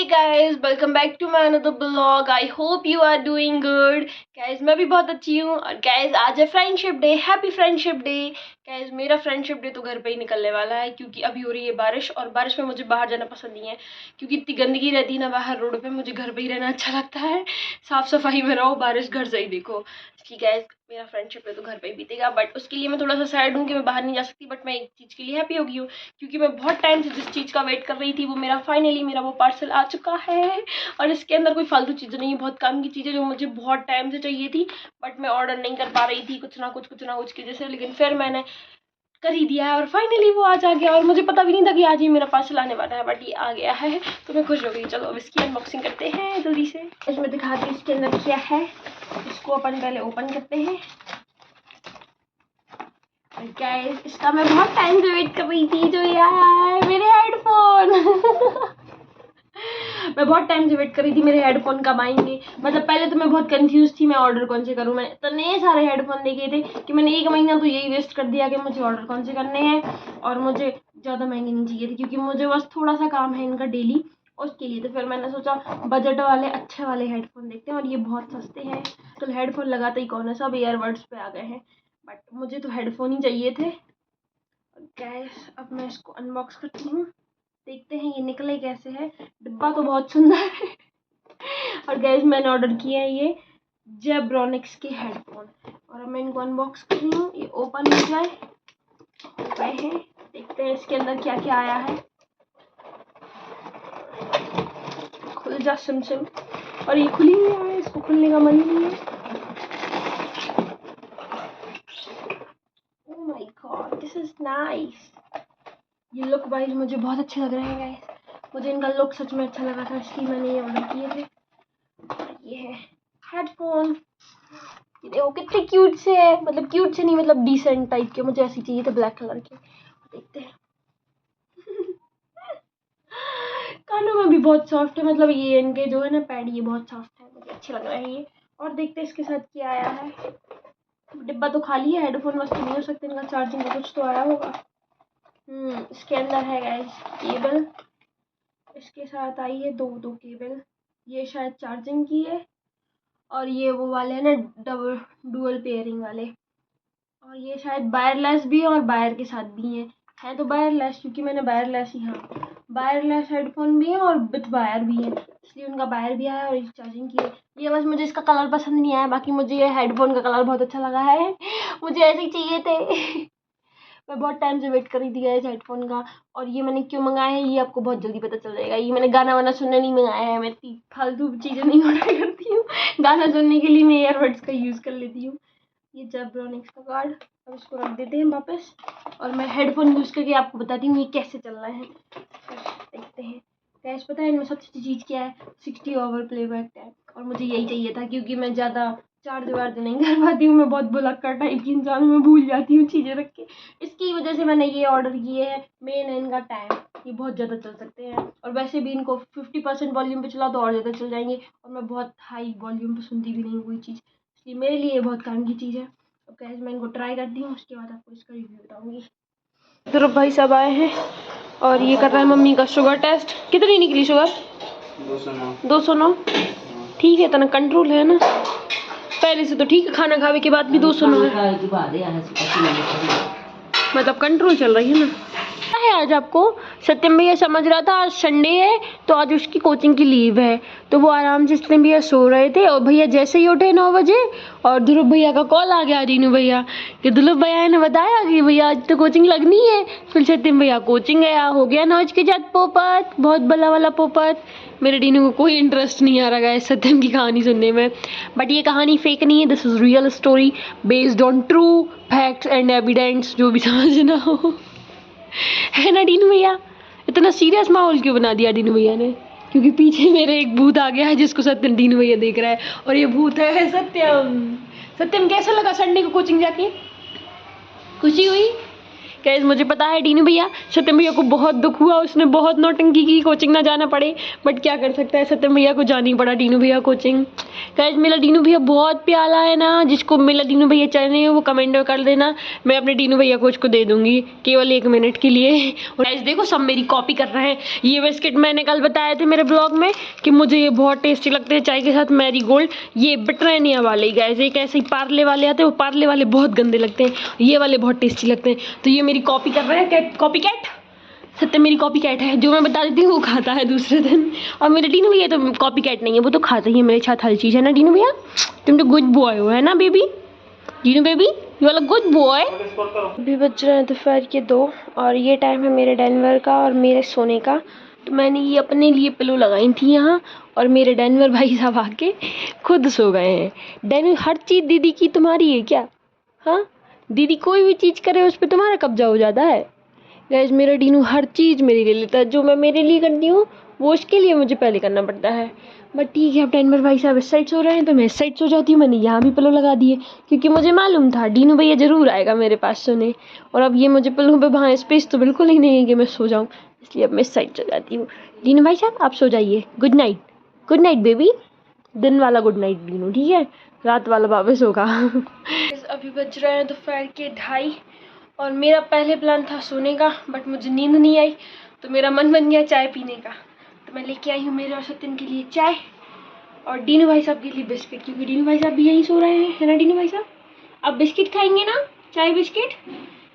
guys, welcome back to my another blog. I hope you are doing good. Guys, मैं भी बहुत अच्छी हूँ और guys आज है friendship day. Happy friendship day. guys मेरा फ्रेंडशिप डे तो घर पे ही निकलने वाला है क्योंकि अभी हो रही है बारिश और बारिश में मुझे बाहर जाना पसंद नहीं है क्योंकि इतनी गंदगी रहती है ना बाहर रोड पे. मुझे घर पे ही रहना अच्छा लगता है. साफ सफाई में रहो, बारिश घर से ही देखो. कि गाइस मेरा फ्रेंडशिप डे तो घर पे ही बीतेगा बट उसके लिए मैं थोड़ा सा सैड हूँ कि मैं बाहर नहीं जा सकती. बट मैं एक चीज़ के लिए हैप्पी हो गई हूँ क्योंकि मैं बहुत टाइम से जिस चीज़ का वेट कर रही थी वो मेरा फाइनली मेरा वो पार्सल आ चुका है. और इसके अंदर कोई फालतू चीज़ें नहीं है, बहुत काम की चीज़ें जो मुझे बहुत टाइम से चाहिए थी बट मैं ऑर्डर नहीं कर पा रही थी कुछ ना कुछ की वजह से. लेकिन फिर मैंने कर ही दिया है और फाइनली वो आज आ गया और मुझे पता भी नहीं था कि आज ही मेरा पार्सल आने वाला है बट ये आ गया है तो मैं खुश हो गई. चलो अब इसकी अनबॉक्सिंग करते हैं जल्दी से. इसमें दिखाती हूँ इसके अंदर क्या है. इसको अपन पहले ओपन करते हैं. गाइस इसका मैं बहुत टाइम से वेट कर रही थी. जो यार मेरे हेडफोन मैं बहुत टाइम से वेट कर रही थी मेरे हेडफोन कब आएंगे. मतलब पहले तो मैं बहुत कंफ्यूज थी मैं ऑर्डर कौन से करूँ. मैंने इतने सारे हेडफोन देखे थे कि मैंने एक महीना तो यही वेस्ट कर दिया कि मुझे ऑर्डर कौन से करने हैं. और मुझे ज़्यादा महंगे नहीं चाहिए थे क्योंकि मुझे बस थोड़ा सा काम है इनका डेली उसके लिए. तो फिर मैंने सोचा बजट वाले अच्छे वाले हेडफोन देखते हैं और ये बहुत सस्ते हैं. तो हेडफोन लगाते ही कौन है, सब ईयरबड्स पे आ गए हैं बट मुझे तो हेडफोन ही चाहिए थे. गाइस अब मैं इसको अनबॉक्स करती हूँ, देखते हैं ये निकले कैसे है. डिब्बा तो बहुत सुंदर है. और गाइस मैंने ऑर्डर किया है ये जेब्रॉनिक्स के हेडफोन और अब मैं इनको अनबॉक्स कर रही हूँ. ये ओपन हो जाए गए हैं, देखते हैं इसके अंदर क्या क्या आया है. खुल जा सिम सिम. और ये खुली हुई है, इसको खुलने का मन नहीं है. Oh my God this is nice. ये लुक वाइज मुझे बहुत अच्छे लग रहे हैं गाइस. मुझे इनका लुक सच में अच्छा लगा था इसलिए मैंने ये ऑर्डर किए थे. और ये है हेडफोन. ये देखो कितने क्यूट से है. मतलब क्यूट से नहीं, मतलब डिसेंट टाइप के. मुझे ऐसी चाहिए थे ब्लैक कलर के. देखते हैं. कानों में भी बहुत सॉफ्ट है. मतलब ये इनके जो है ना पैड ये बहुत सॉफ्ट है, मुझे अच्छे लग रहे हैं ये. और देखते हैं इसके साथ क्या आया है. डिब्बा तो खाली है, हेडफोन वस्तु नहीं हो सकते. इनका चार्जिंग का कुछ तो आया होगा. इसके अंदर है गाइस केबल. इसके साथ आई है दो केबल. ये शायद चार्जिंग की है और ये वो वाले हैं ना डुअल पेयरिंग वाले. और ये शायद वायरलेस भी है और वायर के साथ भी है तो वायरलेस क्योंकि मैंने वायरलेस ही. हाँ वायरलेस हेडफोन भी है और विथ वायर भी है इसलिए उनका वायर भी आया और इस चार्जिंग की है. ये बस मुझे इसका कलर पसंद नहीं आया, बाकी मुझे ये हेडफोन का कलर बहुत अच्छा लगा है. मुझे ऐसे ही चाहिए थे. मैं बहुत टाइम से वेट कर रही थी गाइस हेडफोन का. और ये मैंने क्यों मंगाया है ये आपको बहुत जल्दी पता चल जाएगा. ये मैंने गाना वाना सुनने नहीं मंगाया है. मैं इतनी फालतू चीज़ें नहीं ऑर्डर करती हूँ. गाना सुनने के लिए मैं ईयरबड्स का यूज़ कर लेती हूँ. ये जेब्रॉनिक्स का कार्ड. अब इसको रख देते हैं वापस और मैं हेडफोन यूज़ करके आपको बताती हूँ ये कैसे चल रहा है. देखते हैं गाइस. पता है इनमें सबसे अच्छी चीज़ क्या है? 60 ओवर प्लेबैक टाइम. और मुझे यही चाहिए था क्योंकि मैं ज़्यादा चार्ज वार्ज नहीं कर पाती हूँ. मैं बहुत भुलक्कड़ टाइप की इंसान हूँ, मैं भूल जाती हूँ चीज़ें रख के. इसकी वजह से मैंने ये ऑर्डर किए हैं. मेन है इनका टाइम, ये बहुत ज़्यादा चल सकते हैं और वैसे भी इनको 50% वॉल्यूम पे चला तो और ज़्यादा चल जाएंगे. और मैं बहुत हाई वॉल्यूम पे सुनती भी नहीं कोई चीज़, इसलिए मेरे लिए ये बहुत काम की चीज़ है. अब गाइस मैं इनको ट्राई करती हूँ उसके बाद आपको इसका रिव्यू बताऊँगी. ध्रुव भाई सब आए हैं और ये कर रहा है मम्मी का शुगर टेस्ट. कितनी निकली शुगर? 209. ठीक है इतना कंट्रोल है ना. पहले से तो ठीक है, खाना खाने के बाद भी 209 है. मतलब कंट्रोल चल रही है ना. क्या है आज आपको? सत्यम भैया समझ रहा था आज संडे है तो आज उसकी कोचिंग की लीव है तो वो आराम से सत्यम भैया सो रहे थे और भैया जैसे ही उठे 9 बजे और ध्रुव भैया का कॉल आ गया रीनू भैया कि ध्रुव भैया ने बताया कि भैया आज तो कोचिंग लगनी है. फिर सत्यम भैया कोचिंग गया, हो गया नौज के जात पोपट, बहुत भला वाला पोपट. मेरे रीनू को कोई इंटरेस्ट नहीं आ रहा है सत्यम की कहानी सुनने में. बट ये कहानी फेक नहीं है. This is real story based on true facts and evidence. जो भी समझना हो है ना डीनू भैया. इतना सीरियस माहौल क्यों बना दिया डीनू भैया ने? क्योंकि पीछे मेरे एक भूत आ गया है जिसको सत्यम डीनू भैया देख रहा है और ये भूत है सत्यम. सत्यम कैसा लगा संडे को कोचिंग जाके? खुशी हुई? गाइस मुझे पता है डीनू भैया, सत्यम भैया को बहुत दुख हुआ, उसने बहुत नौटंकी की, कोचिंग ना जाना पड़े, बट क्या कर सकता है, सत्यम भैया को जाना ही पड़ा डीनू भैया कोचिंग। गाइस मेरा डीनू भैया बहुत प्यारा है ना, जिसको मेरा डीनू भैया चाहिए वो कमेंट में कर देना, मैं अपने डीनू भैया को उसको दे दूंगी केवल 1 मिनट के लिए। और गाइस देखो सब मेरी कॉपी कर रहे हैं। ये बिस्किट मैंने कल बताए थे मेरे ब्लॉग में कि मुझे ये बहुत टेस्टी लगते हैं चाय के साथ, मैरीगोल्ड, ये ब्रिटानिया वाले गाइस, एक ऐसे ही पार्ले वाले आते हैं, वो पार्ले वाले बहुत गंदे लगते हैं, ये वाले बहुत टेस्टी लगते हैं। तो ये मेरी कॉपी कर रहे हैं, कॉपी कैट सत्य मेरी कॉपी कैट है, जो मैं बता देती हूँ वो खाता है दूसरे दिन। और मेरे डीनू भैया तो कॉपी कैट नहीं है, वो तो खाता ही है मेरे साथ हर चीज़, है ना डीनू भैया? तुम तो गुड बॉय हो, है ना बेबी? डीनू बेबी यू वाला गुड बॉय। अभी बज रहे हैं दोपहर के 2 और ये टाइम है मेरे डेनवर का और मेरे सोने का। तो मैंने ये अपने लिए पिलो लगाई थी यहाँ, और मेरे डेनवर भाई साहब आके खुद सो गए हैं। डेनवर हर चीज़ दीदी की तुम्हारी है क्या? हाँ, दीदी कोई भी चीज़ करे उस पर तुम्हारा कब्जा हो जाता है। गाइस मेरा डीनू हर चीज़ मेरे लिए लेता है, जो मैं मेरे लिए करती हूँ वो उसके लिए मुझे पहले करना पड़ता है। बट ठीक है, अब डेनवर भाई साहब इस साइड सो रहे हैं तो मैं इस साइड सो जाती हूँ। मैंने यहाँ भी पिलो लगा दिए क्योंकि मुझे मालूम था डीनू भैया ज़रूर आएगा मेरे पास सोने, और अब ये मुझे पिलो पे वहाँ स्पेस तो बिल्कुल ही नहीं है कि मैं सो जाऊँ, इसलिए अब मैं इस साइड सो जाती हूँ। डीनू भाई साहब आप सो जाइए, गुड नाइट बेबी। दिन वाला गुड नाइट डीनू, ठीक है, रात वाला वापस होगा। अभी बज रहे हैं दोपहर के 2:30 और मेरा पहले प्लान था सोने का, बट मुझे नींद नहीं आई तो मेरा मन बन गया चाय पीने का। तो मैं लेके आई हूँ मेरे और सत्यन के लिए चाय और डीनू भाई साहब के लिए बिस्किट, क्योंकि डीनू भाई साहब भी यहीं सो रहे हैं, है ना डीनू भाई साहब? अब बिस्किट खाएंगे ना, चाय बिस्किट।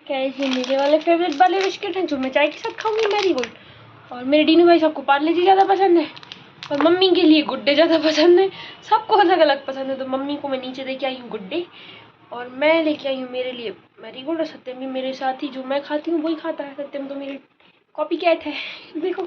क्या ये मेरे वाले फेवरेट वाले बिस्किट हैं जो मैं चाय के साथ खाऊंगी, मैरीगोल्ड। और मेरे डीनू भाई साहब को पार्ले जी ज़्यादा पसंद है और मम्मी के लिए गुड्डे ज़्यादा पसंद है। सबको अलग अलग पसंद है, तो मम्मी को मैं नीचे लेके आई हूँ गुड्डे और मैं लेके आई हूँ मेरे लिए मैरीगोल्ड। और सत्यम भी मेरे साथ ही जो मैं खाती हूँ वही खाता है। सत्यम तो मेरी कॉपी कैट है, देखो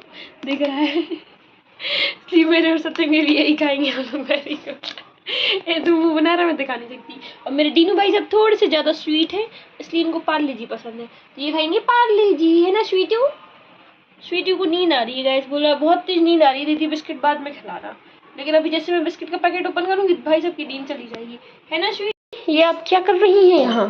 देख रहा है। इसलिए मेरे और सत्यम के लिए यही खाएंगे हम लोग मैरीगोल्ड। ये तो मुँह बना रहा, मैं दिखा नहीं सकती। और मेरे डीनू भाई साहब थोड़े से ज़्यादा स्वीट है, इसलिए इनको पार्ले जी पसंद है, तो ये खाएंगे पार्ले जी, है ना स्वीटू? स्वीटू को नींद आ रही है गाइस, बोला बहुत तेज नींद आ रही है, दीदी बिस्किट बाद में खिलाना। लेकिन अभी जैसे मैं बिस्किट का पैकेट ओपन करूँगी भाई साहब की नींद चली जाएगी, है ना स्वीट? ये आप क्या कर रही हैं यहाँ?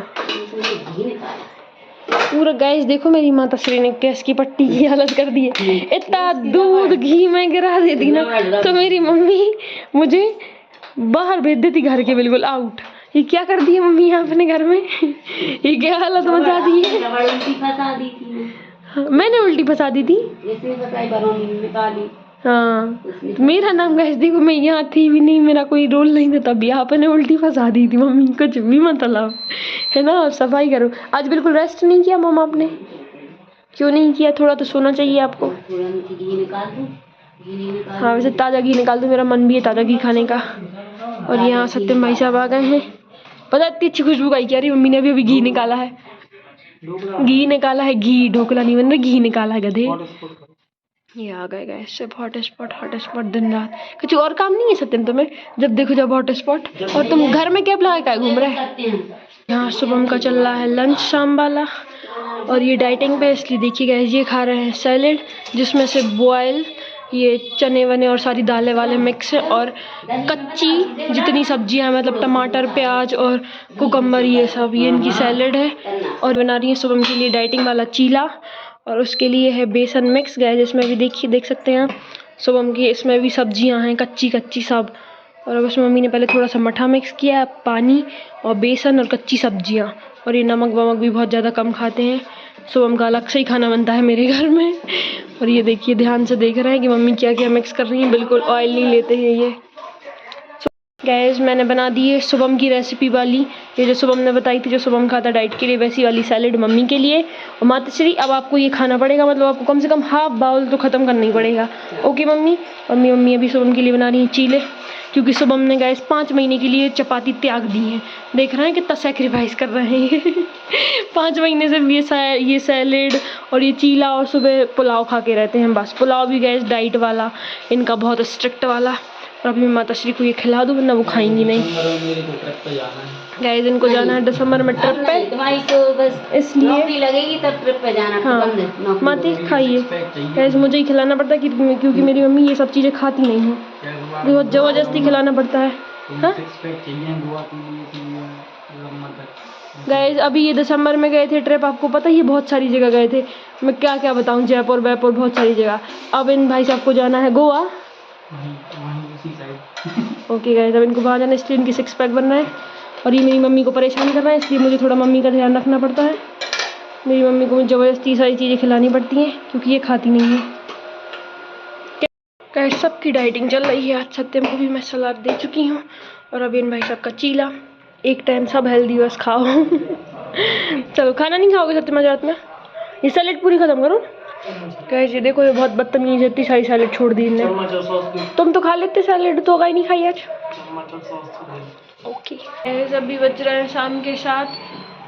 पूरा गाइस देखो मेरी माता श्री ने गैस की पट्टी की हालत कर दी है। इतना दूध घी में गिरा देती ना तो मेरी मम्मी मुझे बाहर भेज देती घर के, बिल्कुल आउट। ये क्या कर दी है मम्मी यहाँ अपने घर में? ये क्या हालत मचा दी है? मैंने उल्टी फंसा दी थी। हाँ, तो मेरा नाम गाइस देखो, मैं यहाँ थी भी नहीं, मेरा कोई रोल नहीं था, तब यहाँ पे ने उल्टी फंसा दी थी मम्मी। कुछ भी मतलब है ना, सफाई करो। आज बिल्कुल रेस्ट नहीं किया मम्मा आपने? क्यों नहीं किया? थोड़ा तो सोना चाहिए आपको। हाँ वैसे ताज़ा घी निकाल दो, मेरा मन भी है ताज़ा घी खाने का। और यहाँ सत्यम भाई साहब आ गए हैं, पता इतनी अच्छी खुशबू आई क्या रही, मम्मी ने अभी घी निकाला है, घी निकाला है, घी ढोकला नहीं बन रहा, घी निकाला है गधे। ये आ गए गए सिर्फ हॉट स्पॉट दिन रात, कुछ और काम नहीं है सत्यम तुम्हें? जब देखो जब हॉट स्पॉट। और तुम घर में कैब लगा के घूम रहे? यहाँ शुभम का चल रहा है लंच शाम वाला, और ये डाइटिंग पे, इसलिए देखिए गाइस ये खा रहे हैं सैलेड, जिसमें से बॉयल ये चने वने और सारी दालें वाले मिक्स है, और कच्ची जितनी सब्जियां मतलब टमाटर प्याज और कुकम्बर ये सब, ये इनकी सैलेड है। और बना रही है शुभम के लिए डाइटिंग वाला चीला, और उसके लिए है बेसन मिक्स गाइस, इसमें भी देखिए देख सकते हैं शुभम की, इसमें भी सब्जियां हैं कच्ची सब। और अब उसमें मम्मी ने पहले थोड़ा सा मठा मिक्स किया, पानी और बेसन और कच्ची सब्जियां। और ये नमक वमक भी बहुत ज़्यादा कम खाते हैं, शुभम का अलग से ही खाना बनता है मेरे घर में। और ये देखिए ध्यान से देख रहे हैं कि मम्मी क्या क्या मिक्स कर रही हैं, बिल्कुल ऑयल नहीं लेते हैं ये। गैस मैंने बना दी है शुभम की रेसिपी वाली, ये जो शुभम ने बताई थी, जो शुभम खाता डाइट के लिए, वैसी वाली सैलेड मम्मी के लिए। और माताश्री अब आपको ये खाना पड़ेगा, मतलब आपको कम से कम हाफ बाउल तो ख़त्म करना ही पड़ेगा। Okay mummy? और मम्मी अभी शुभम के लिए बना रही हैं चीले, क्योंकि शुभम ने गैस 5 महीने के लिए चपाती त्याग दी है। देख रहे हैं कितना सेक्रीफाइस कर रहे हैं। 5 महीने से ये सैलेड और ये चीला और सुबह पुलाव खा के रहते हैं, बस पुलाव भी गैस डाइट वाला इनका, बहुत स्ट्रिक्ट वाला। और अभी मैं माताश्री को ये खिला दूँ वरना वो खाएंगी नहीं। गाइस इनको जाना है दिसंबर में ट्रिप पे, इसलिए लगेगी तब ट्रिप पे जाना। हाँ माती खाइए गाइस, मुझे ही खिलाना पड़ता है क्योंकि मेरी मम्मी ये सब चीज़ें खाती नहीं है, बहुत ज़बरदस्ती खिलाना पड़ता है। हाँ गाइस अभी ये दिसंबर में गए थे ट्रिप, आपको पता ही है बहुत सारी जगह गए थे, मैं क्या क्या बताऊं, जयपुर वयपुर बहुत सारी जगह। अब इन भाई साहब को जाना है गोवा। ओके गाइस, अब इनको वहाँ जाना है, इसलिए इनकी 6 पैक बनना है। और ये मेरी मम्मी को परेशान कर रहा है, इसलिए मुझे थोड़ा मम्मी का ध्यान रखना पड़ता है। मेरी मम्मी को ज़बरदस्ती सारी चीज़ें खिलानी पड़ती हैं क्योंकि ये खाती नहीं है। गाइस सबकी डाइटिंग चल रही है, आज सत्यम को भी मैं सलाद दे चुकी हूँ। और अभी इन भाई साहब का चीला, एक टाइम सब हेल्दी बस खाओ। चलो खाना नहीं खाओगे सत्यम आज रात में? ये सैलेड पूरी खत्म करो। गाइस ये देखो, ये बहुत बदतमीज है, इतनी सारी सैलेड छोड़ दी इनने। तुम तो खा लेते सैलेड, तो गाय नहीं खाई आज। ओके गाइस अभी बज रहे हैं शाम के 7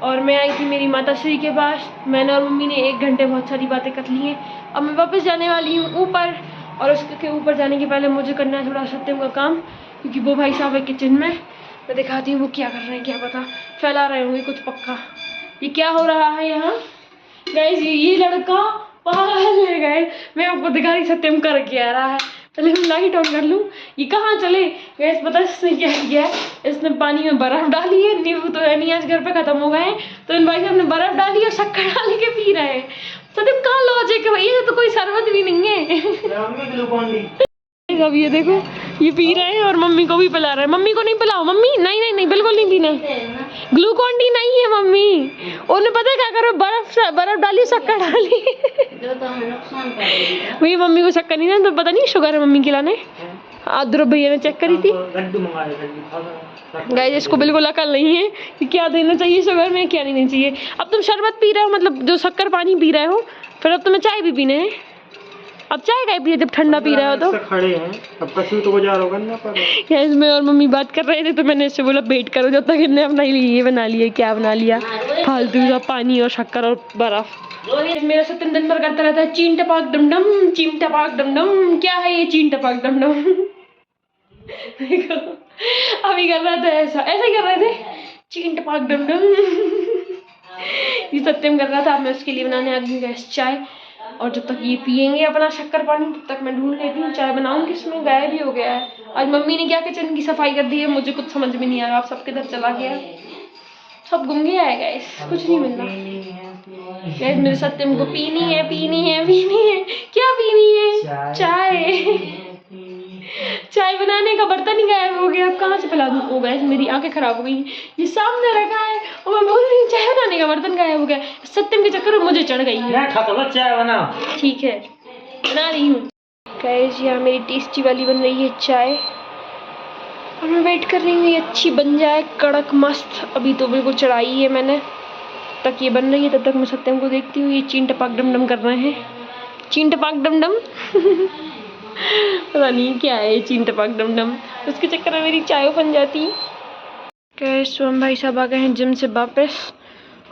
और मैं आई थी मेरी माता श्री के पास। मैंने और मम्मी ने 1 घंटे बहुत सारी बातें कर ली हैं। अब मैं वापस जाने वाली हूँ ऊपर, और उसके ऊपर जाने के पहले मुझे करना है थोड़ा सत्यम का काम, क्योंकि वो भाई साहब है किचन में। मैं दिखाती हूँ वो क्या कर रहे हैं, क्या पता फैला रहे होंगे कुछ पक्का। ये क्या हो रहा है यहाँ गाइस, ये लड़का पागल है गाइस, मैं आपको दिखा रही सत्यम कर क्या रहा है। पहले हम लाइट ऑन कर लूँ, ये कहाँ चले गैस, पता है इसने क्या किया है, इसने पानी में बर्फ डाली है, नींबू तो है नहीं आज घर पे खत्म हो गए हैं, तो इन भाई साहब ने बर्फ डाली और शक्कर डाल के पी रहे हैं। सत्यम कहाँ लॉजिक है भैया, तो कोई शरबत भी नहीं है। अब ये देखो ये पी रहे हैं और मम्मी को भी पिला रहे हैं। मम्मी को नहीं पिलाओ, मम्मी नहीं नहीं नहीं बिल्कुल नहीं पीना, ग्लूकॉन डी नहीं है मम्मी। उन्हें पता है क्या करो, बर्फ डाली शक्कर डाली। भैया मम्मी को शक्कर नहीं ना, तो पता नहीं शुगर है मम्मी खिलाने। ध्रुव भैया ने चेक करी थी गाइस, इसको बिल्कुल अकल नहीं है कि क्या देना चाहिए शुगर में क्या नहीं देना चाहिए। अब तुम शरबत पी रहे हो, मतलब जो शक्कर पानी पी रहे हो, फिर अब तुम्हें चाय भी पीने हैं। अब चाय का पिए जब ठंडा पी रहे हो तो खड़े हैं, अब कभी तो गुजार होगा ना पर। गैस मैं और मम्मी बात कर रहे थे तो मैंने इससे बोला वेट करो जब तक इनने अपना ये बना लिया, क्या बना लिया फालतू का पानी और शक्कर और बर्फ। मेरा सत्यम दिन भर करता रहता है चीन टपाक डम डम, चीन टपाक डम डम। क्या है ये चीन टपाक डम डम? अभी कर रहा था ऐसा ऐसा ही कर रहे थे, चीन टपाक डम डम। ये सत्यम कर रहा था, अब मैं उसके लिए बनाने आ गई गैस चाय। और जब तक ये पियेंगे अपना शक्कर पानी, तब तक मैं ढूंढ लेती हूँ चाय बनाऊंगी। इसमें गायब भी हो गया है, आज मम्मी ने क्या किचन की सफाई कर दी है, मुझे कुछ समझ में नहीं आ रहा। आप सबके घर चला गया, सब गुम गया है गैस, कुछ नहीं मिलना गैस। मेरे सत्यम को पीनी है पीनी है पीनी है, क्या पीनी है? चाय। चाय बनाने का बर्तन ही गायब हो गया, अब कहाँ से पिला दूँ? ओ गैस मेरी आंखें खराब हो गई, ये सामने रखा है और मैं बोल रही हूँ चाय बनाने का बर्तन गायब हो गया। सत्यम के चक्कर में मुझे चढ़ गई है। चाय बना, ठीक है बना रही हूँ गाइस। यहाँ मेरी टेस्टी वाली बन रही है चाय और मैं वेट कर रही हूँ ये अच्छी बन जाए कड़क मस्त। अभी तो बिल्कुल चढ़ाई है मैंने, तक ये बन रही है तब तक मैं सत्यम को देखती हूँ। ये चीन टपाक डम डम कर रहे हैं, चीन टपाक डम डम। पता नहीं क्या है चीन टपाक डम डम, उसके चक्कर में मेरी चाय बन जाती। गैस सोम भाई साहब आ गए हैं जिम से वापस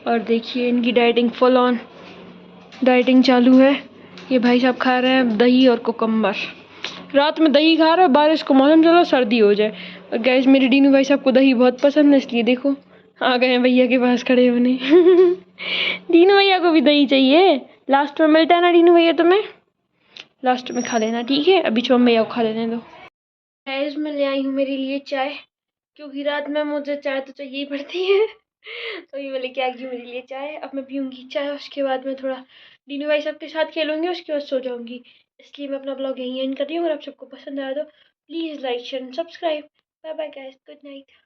और देखिए इनकी डाइटिंग फुल ऑन डाइटिंग चालू है। ये भाई साहब खा रहे हैं दही और कुकम्बर, रात में दही खा रहे हैं, बारिश को मौसम चलो सर्दी हो जाए। और गैस मेरे डीनू भाई साहब को दही बहुत पसंद है, इसलिए देखो आ गए हैं भैया के पास खड़े होने। डीनू भैया को भी दही चाहिए, लास्ट में मिलता है ना डीनू भैया तुम्हें, लास्ट में खा लेना ठीक है, अभी चोम भैया को खा लेने दो। गैस मैं ले आई हूँ मेरे लिए चाय, क्योंकि रात में मुझे चाय तो चाहिए ही पड़ती है। तो ये मैं लेके आ गई मेरे लिए चाय। अब मैं पीऊँगी चाय, उसके बाद मैं थोड़ा डीनू भाई साहब के साथ खेलूँगी, उसके बाद सो जाऊँगी। इसलिए मैं अपना ब्लॉग यहीं एंड कर रही हूँ। अगर आप सबको पसंद आया तो please like share and subscribe. Bye bye guys, good night.